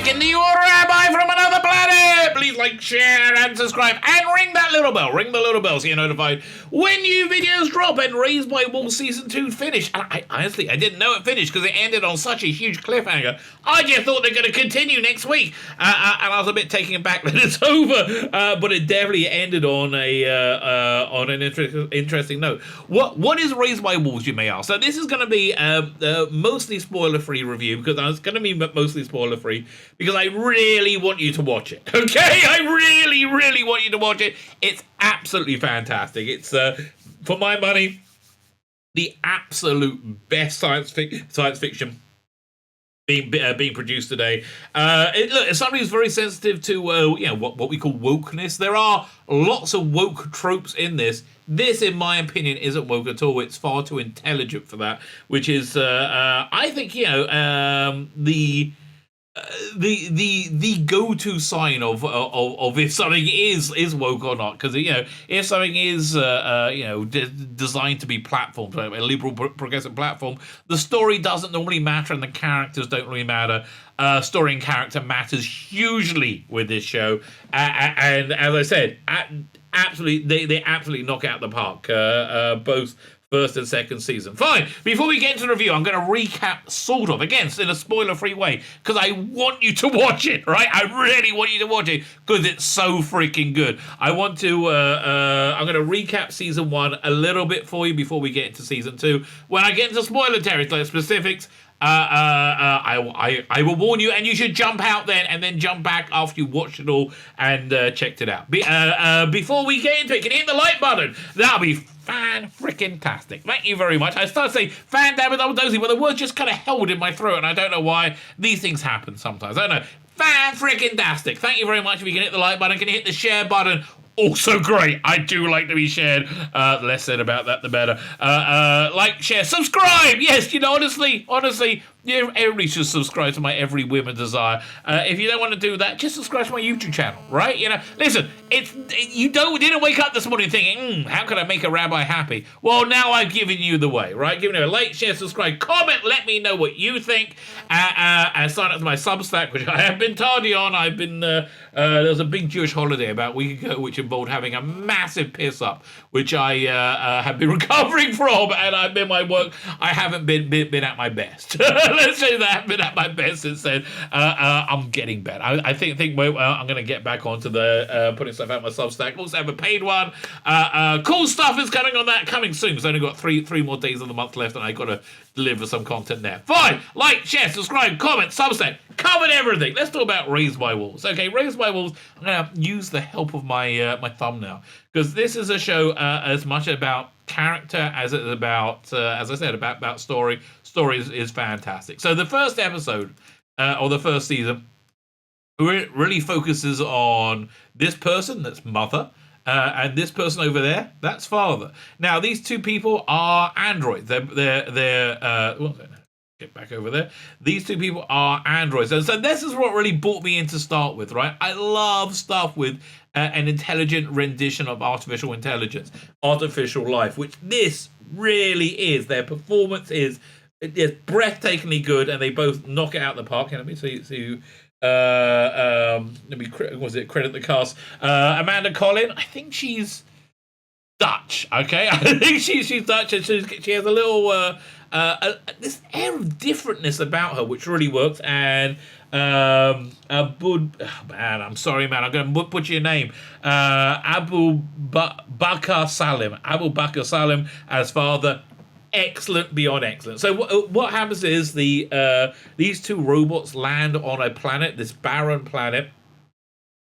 Lebetkin, the Rabbi from another planet. Please like, share, and subscribe, and ring that little bell. Ring the little bell so you're notified when new videos drop. And Raised by Wolves Season 2 finished. And I honestly didn't know it finished because it ended on such a huge cliffhanger. I just thought they're going to continue next week. And I was a bit taken aback that it's over. But it definitely ended on an interesting note. What is Raised by Wolves, you may ask? So this is going to be mostly spoiler-free review, because it's going to be mostly spoiler-free because I really want you to watch it. Okay, I really, really want you to watch it. It's absolutely fantastic. It's for my money, the absolute best science fiction being produced today. Look, somebody who's very sensitive to what we call wokeness. There are lots of woke tropes in this. This, in my opinion, isn't woke at all. It's far too intelligent for that, which is, I think, the go-to sign of if something is woke or not. Because if something is designed to be platformed, a liberal progressive platform, the story doesn't normally matter and the characters don't really matter. Story and character matters hugely with this show, and as I said, absolutely they absolutely knock it out the park, both first and second season. Fine. Before we get into the review, I'm going to recap, sort of, again, in a spoiler-free way, because I want you to watch it, right? I really want you to watch it, because it's so freaking good. I'm going to recap season 1 a little bit for you before we get into season 2. When I get into spoiler territory specifics, I will warn you, and you should jump out then, and then jump back after you watched it all and checked it out. Before we get into it, can you hit the like button? That'll be fan-freaking-tastic. Thank you very much. I started saying fan-damn-it-double-dosey, but the word just kind of held in my throat, and I don't know why. These things happen sometimes. I don't know. Fan-freaking-tastic. Thank you very much. If you can hit the like button, can you hit the share button? Also great. I do like to be shared. Less said about that, the better. Like, share, subscribe. Yes, honestly, everybody should subscribe to my every whim and desire. If you don't want to do that, just subscribe to my YouTube channel, right? Listen, you didn't wake up this morning thinking, how can I make a rabbi happy? Well, now I've given you the way, right? Giving you a like, share, subscribe, comment, let me know what you think, and sign up to my Substack, which I have been tardy on. I've been there was a big Jewish holiday about a week ago, which involved having a massive piss up, which I have been recovering from, and I've been my work. I haven't been at my best. Let's say that I haven't been at my best since then. I'm getting better. I think I'm going to get back onto the putting stuff out my Substack. Also have a paid one. Cool stuff is coming on that, coming soon, because I only got three more days of the month left, and I got to deliver some content there. Fine. Like, share, subscribe, comment, Substack. Covered everything. Let's talk about Raised by Wolves. Okay, Raised by Wolves. I'm going to use the help of my my thumbnail, because this is a show as much about character as it's about, as I said, about story. Story is fantastic. So the first episode, or the first season, really focuses on this person, that's mother, and this person over there, that's father. Now, these two people are androids. Get back over there. These two people are androids. And so this is what really brought me in to start with, right? I love stuff with an intelligent rendition of artificial intelligence, artificial life, which this really is. Their performance is breathtakingly good, and they both knock it out of the park. And let me see let me credit the cast. Amanda Collin, I think she's Dutch. Okay, I think she's Dutch, and she has a little this air of differentness about her, which really works. And I'm sorry, man, I'm going to butcher your name. Abu Bakr Salim as father. Excellent beyond excellent. So what happens is these two robots land on a planet, this barren planet,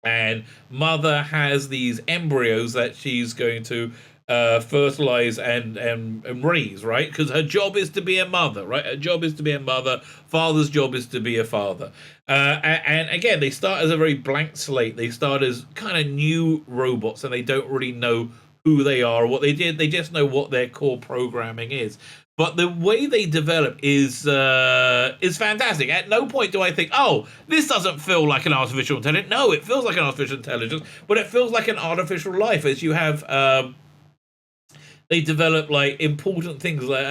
and mother has these embryos that she's going to fertilize and raise, right? Because her job is to be a mother, right? Her job is to be a mother. Father's job is to be a father. And again, they start as a very blank slate. They start as kind of new robots, and they don't really know who they are or what they did. They just know what their core programming is. But the way they develop is fantastic. At no point do I think, oh, this doesn't feel like an artificial intelligence. No, it feels like an artificial intelligence, but it feels like an artificial life, as you have they develop like important things like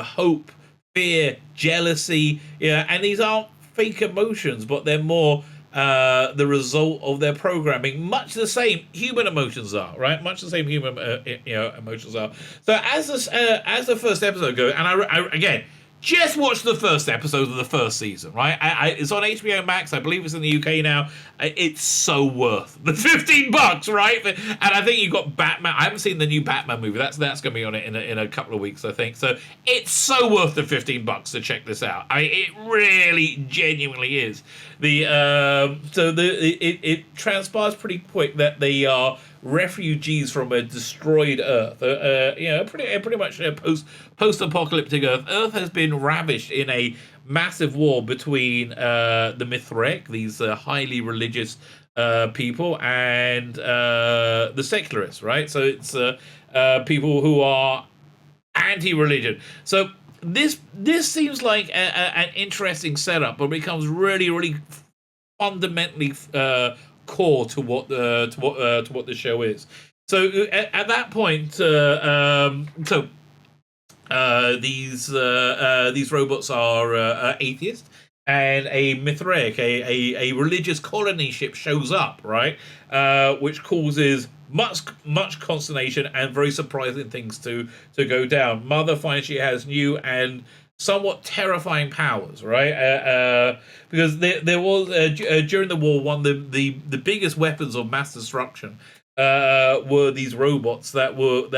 hope, fear, jealousy, and these aren't fake emotions, but they're more the result of their programming, much the same human emotions are, right? Much the same human emotions are. So as the first episode goes, and I again just watched the first episode of the first season, right? It's on HBO Max. I believe it's in the UK now. It's so worth the $15, right? And I think you've got Batman. I haven't seen the new Batman movie. That's going to be on it in a couple of weeks, I think. So it's so worth the $15 to check this out. It really, genuinely is. It transpires pretty quick that they are refugees from a destroyed Earth. Pretty much a post-apocalyptic Earth. Earth has been ravished in a massive war between the Mithrek, these highly religious people, and the secularists, right? So it's people who are anti-religion. So this seems like an interesting setup, but becomes really, really fundamentally core to what the show is. So at that point, these robots are atheists, and a Mithrek, a religious colony ship shows up, right, which causes much consternation and very surprising things to go down. Mother finds she has new and somewhat terrifying powers, right? Because there was during the war, one of the biggest weapons of mass destruction were these robots that would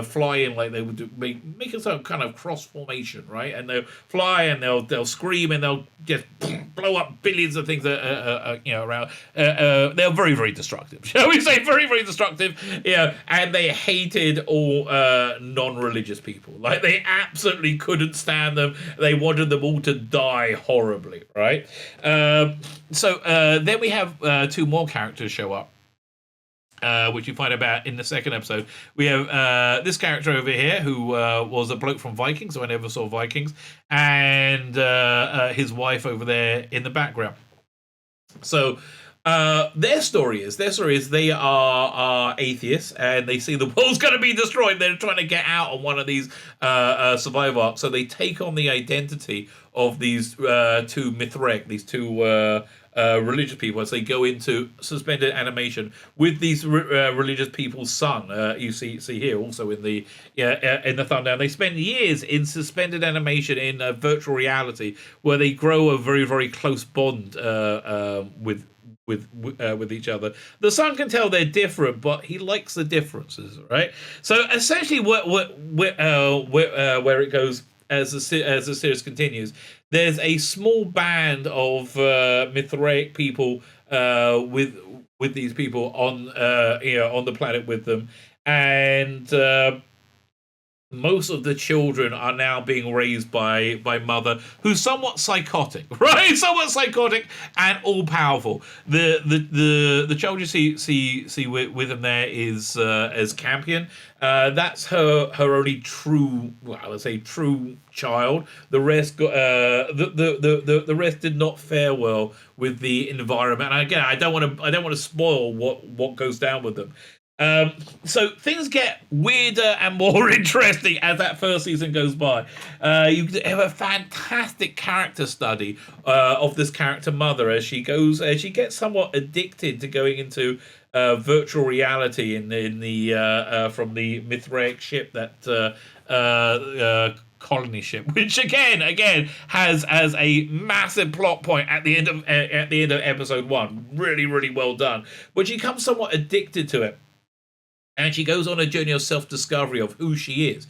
fly in, like they would make a sort of kind of cross formation, right? And they'll fly and they'll scream and they'll just blow up billions of things around. They're very, very destructive, shall we say? Very, very destructive. Yeah, and they hated all non-religious people. Like, they absolutely couldn't stand them. They wanted them all to die horribly, right? So then we have two more characters show up, which you find about in the second episode. We have this character over here who was a bloke from Vikings, so I never saw Vikings, and his wife over there in the background. So their story is they are atheists, and they see the world's going to be destroyed. They're trying to get out on one of these survival arcs, so they take on the identity of these two Mithrek, these two religious people, as they go into suspended animation with these religious people's son. You see here also in the thumbnail. They spend years in suspended animation in virtual reality, where they grow a very, very close bond with each other. The son can tell they're different, but he likes the differences, right? So essentially, where it goes as the series continues, there's a small band of Mithraic people with these people on the planet with them, and most of the children are now being raised by Mother, who's somewhat psychotic, right? Somewhat psychotic and all powerful. The child you see with them there is as Campion. That's her only true, let's say, true child. The rest got the rest did not fare well with the environment. And again, I don't want to spoil what goes down with them. So things get weirder and more interesting as that first season goes by. You have a fantastic character study of this character Mother as she gets somewhat addicted to going into virtual reality in the from the Mithraic ship that colony ship, which again has as a massive plot point at the end of episode 1. Really, really well done. But she becomes somewhat addicted to it. And she goes on a journey of self-discovery of who she is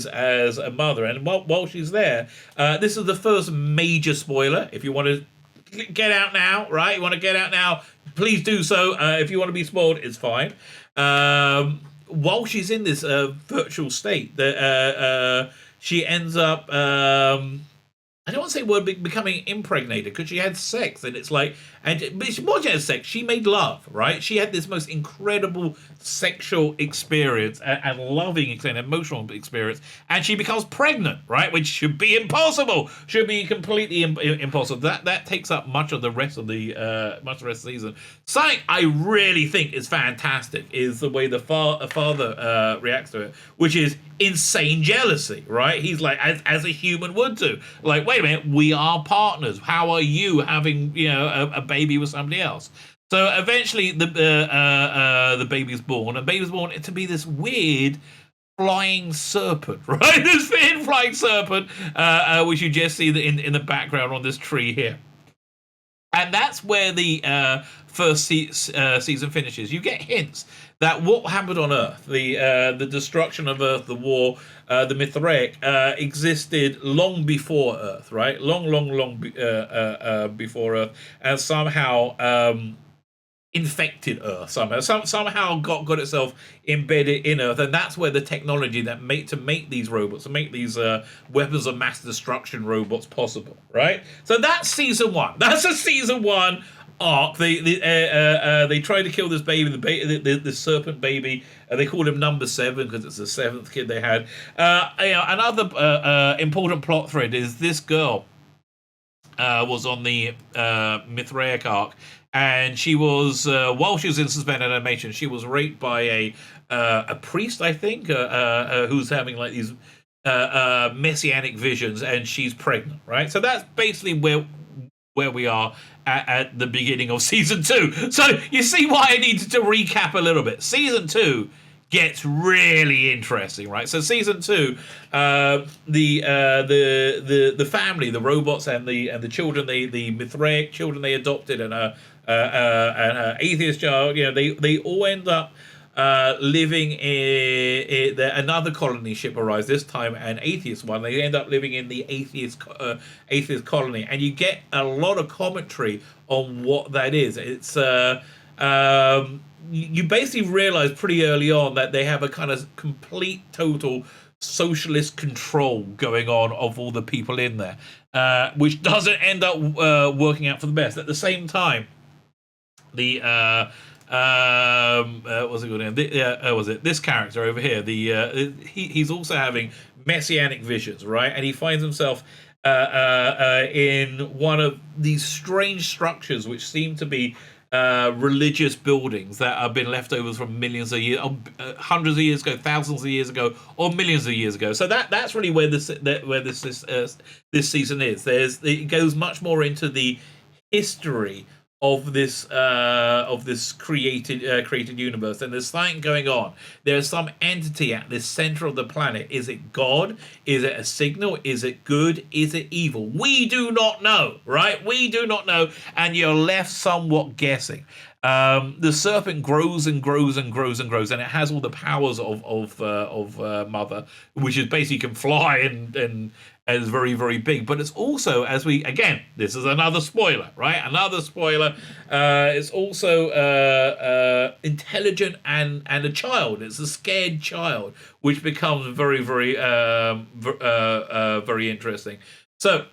as a mother. And while she's there, this is the first major spoiler. If you want to get out now, right? You want to get out now, please do so. If you want to be spoiled, it's fine. While she's in this virtual state, she ends up... I don't want to say word becoming impregnated, because she had sex, and it's like, but she more than had sex, she made love, right? She had this most incredible sexual experience and loving and emotional experience, and she becomes pregnant, right? Which should be impossible, should be completely impossible. That takes up much of the rest of the season. Something I really think is fantastic is the way the father reacts to it, which is insane jealousy, right? He's like, as a human would do, like, wait a minute, we are partners. How are you having, a baby with somebody else? So eventually the baby's born, and baby's born to be this weird flying serpent, right? This thin flying serpent, which you just see in the background on this tree here. And that's where the first season finishes. You get hints that what happened on Earth, the destruction of Earth, the war, the Mithraic, existed long before Earth, right? Long before Earth, and somehow infected Earth somehow got itself embedded in Earth, and that's where the technology that to make these robots, to make these weapons of mass destruction robots possible, right? So that's season one. That's a season one arc. They try to kill this baby, the serpent baby. They called him number 7 because it's the 7th kid they had. Another important plot thread is this girl was on the Mithraic arc. And she was, while she was in suspended animation, she was raped by a priest, I think, who's having like these messianic visions, and she's pregnant, right? So that's basically where we are at the beginning of season 2. So you see why I needed to recap a little bit. Season 2 gets really interesting, right? So season 2, the family, the robots and the children, the Mithraic children they adopted, and an atheist child, they all end up living in another colony ship arrives, this time an atheist one. They end up living in the atheist colony, and you get a lot of commentary on what that is. It's you basically realize pretty early on that they have a kind of complete total socialist control going on of all the people in there, which doesn't end up working out for the best. At the same time, the what's it called name? Was it this character over here? He's also having messianic visions, right? And he finds himself in one of these strange structures which seem to be religious buildings that have been left over from millions of years, hundreds of years ago, thousands of years ago, or millions of years ago. So that's really where this season is. It goes much more into the history of this created universe, and there's something going on. There's some entity at the center of the planet. Is it God? Is it a signal? Is it good? Is it evil? We do not know, right? We do not know, and you're left somewhat guessing. The serpent grows and grows and grows and grows, and it has all the powers of Mother, which is basically can fly and is very, very big. But it's also, this is another spoiler, right? Another spoiler. It's also intelligent and a child. It's a scared child, which becomes very, very, very interesting. So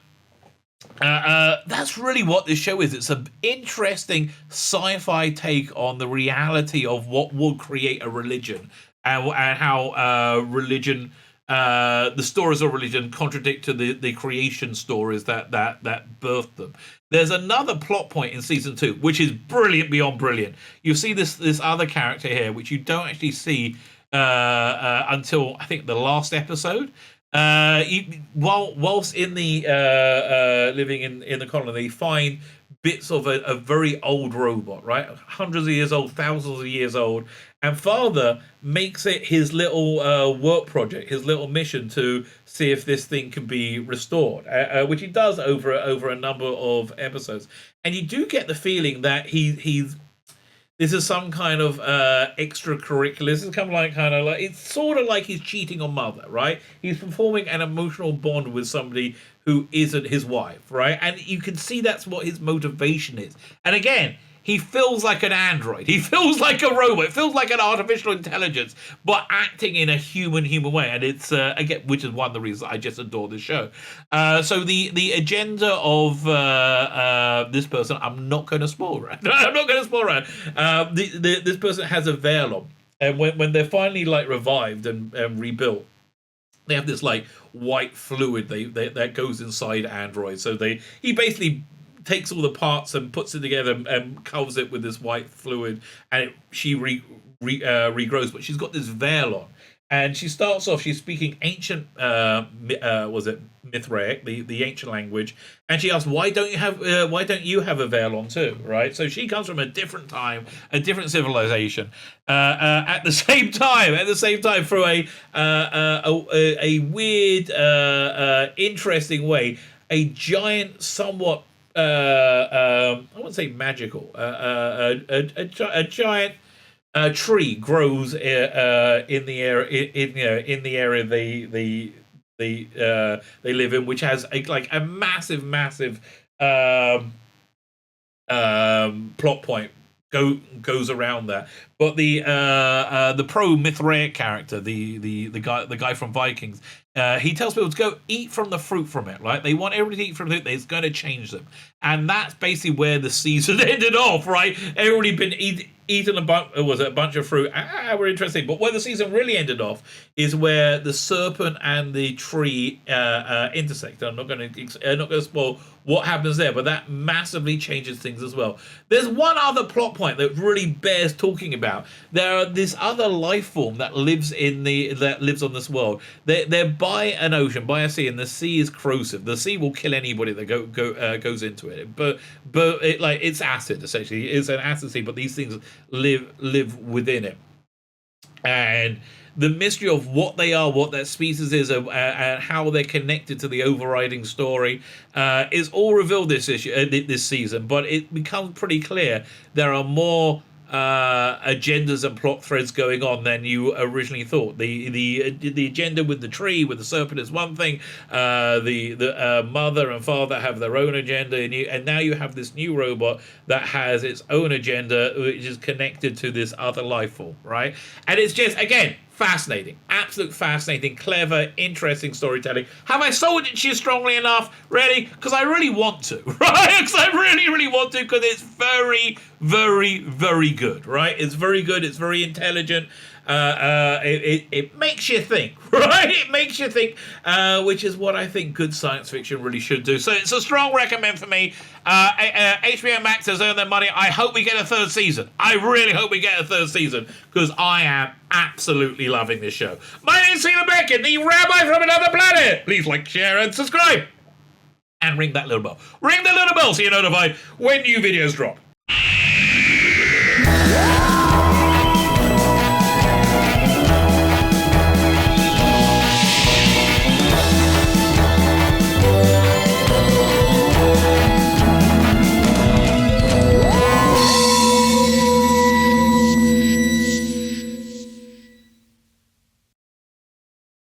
that's really what this show is. It's an interesting sci-fi take on the reality of what would create a religion, and how religion, the stories of religion, contradict to the creation stories that birthed them. There's another plot point in season 2 which is brilliant beyond brilliant. You see this other character here, which you don't actually see until I think the last episode. Whilst in the living in the colony, they find bits of a very old robot, right? Hundreds of years old, thousands of years old. And Father makes it his little work project, his little mission to see if this thing can be restored, which he does over a number of episodes. And you do get the feeling that he's this is some kind of extracurricular. This is kind of like it's sort of like he's cheating on Mother, right? He's performing an emotional bond with somebody who isn't his wife, right? And you can see that's what his motivation is. And again, he feels like an android. He feels like a robot. It feels like an artificial intelligence, but acting in a human way. And it's again, which is one of the reasons I just adore this show. So the agenda of this person, I'm not going to spoil, right? I'm not going to spoil, right? This person has a veil on, and when they're finally like revived and rebuilt, they have this like white fluid that goes inside androids. So he basically takes all the parts and puts it together and covers it with this white fluid, and she regrows. But she's got this veil on, And she starts off, she's speaking ancient, was it Mithraic, the ancient language, and she asks, why don't you have a veil on too, right? So she comes from a different time, a different civilization. At the same time, through a weird, interesting way, a giant, somewhat, I wouldn't say magical, a giant tree grows in the area in the area they live in, which has a massive plot point goes around that. But the pro Mithraic character, the guy from Vikings, he tells people to go eat from the fruit from it, right? They want everybody to eat from it. It's going to change them, and that's basically where the season ended off, right? Everybody been eating a bunch of fruit. We're interesting, but where the season really ended off is where the serpent and the tree intersect. I'm not going to spoil what happens there, but that massively changes things as well. There's one other plot point that really bears talking about. There are this other life form that lives on this world. They're by an ocean, by a sea, and the sea is corrosive. The sea will kill anybody that goes into it. But it's acid essentially. It's an acid sea, but these things live within it. And the mystery of what they are, what that species is, and how they're connected to the overriding story is all revealed this season. But it becomes pretty clear there are more agendas and plot threads going on than you originally thought. The agenda with the tree, with the serpent, is one thing. The mother and father have their own agenda, and now you have this new robot that has its own agenda, which is connected to this other life form, right? And it's just, again, fascinating, absolute fascinating, clever, interesting storytelling. Have I sold it to you strongly enough? Really? Because I really want to, right? Because I really want to, because it's very, very, very good, right? It's very good. It's very intelligent. It makes you think, right? It makes you think, which is what I think good science fiction really should do. So it's a strong recommend for me. HBO Max has earned their money. I hope we get a third season. I really hope we get a third season, because I am absolutely loving this show. My name is Tzvi Lebetkin, the Rabbi from another planet. Please like, share, and subscribe. And ring that little bell. Ring the little bell so you're notified when new videos drop.